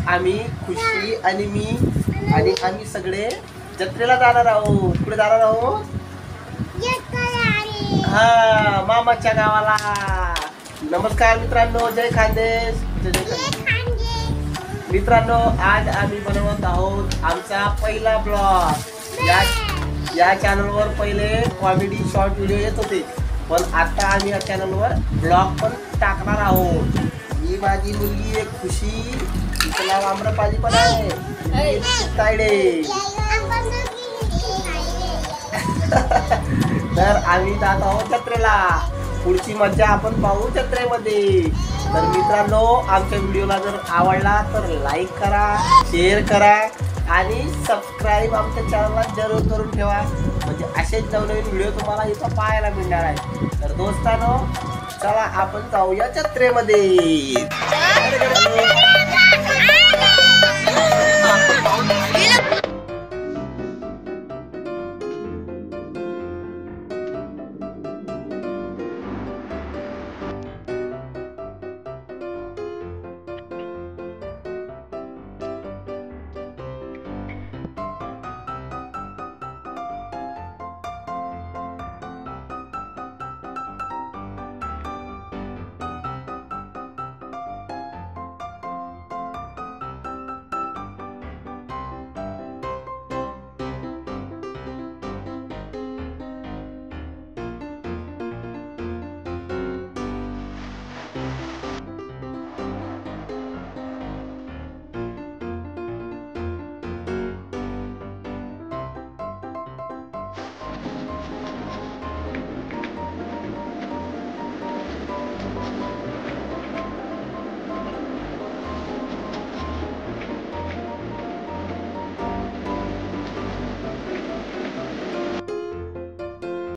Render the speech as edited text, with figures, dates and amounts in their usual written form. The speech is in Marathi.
आम्ही खुशी आणि मी आणि आम्ही सगळे जत्रेला जाणार आहोत. कुठे जाणार आहोत? हा, मामाच्या गावाला. नमस्कार मित्रांनो, जय खानदेश. मित्रांनो, आज आम्ही बनवत आहोत आमचा पहिला ब्लॉग. या चॅनलवर पहिले कॉमेडी शॉर्ट व्हिडिओ येत होते, पण आता आम्ही या चॅनलवर ब्लॉग पण टाकणार आहोत. ही माझी मुलगी एक खुशी, तिचं नाव आम्रपाली पण आहे. तायडे. तर आम्ही जात आहोत जत्रेला. पुढची मज्जा आपण पाहू जत्रेमध्ये. तर मित्रांनो, आमच्या व्हिडिओला जर आवडला तर लाईक करा, शेअर करा आणि सबस्क्राईब आमच्या चॅनलला जरूर करून ठेवा, म्हणजे असेच नवनवीन व्हिडिओ तुम्हाला इथं पाहायला मिळणार आहे. तर दोस्तांनो, चला आपण जाऊया जत्रेमध्ये.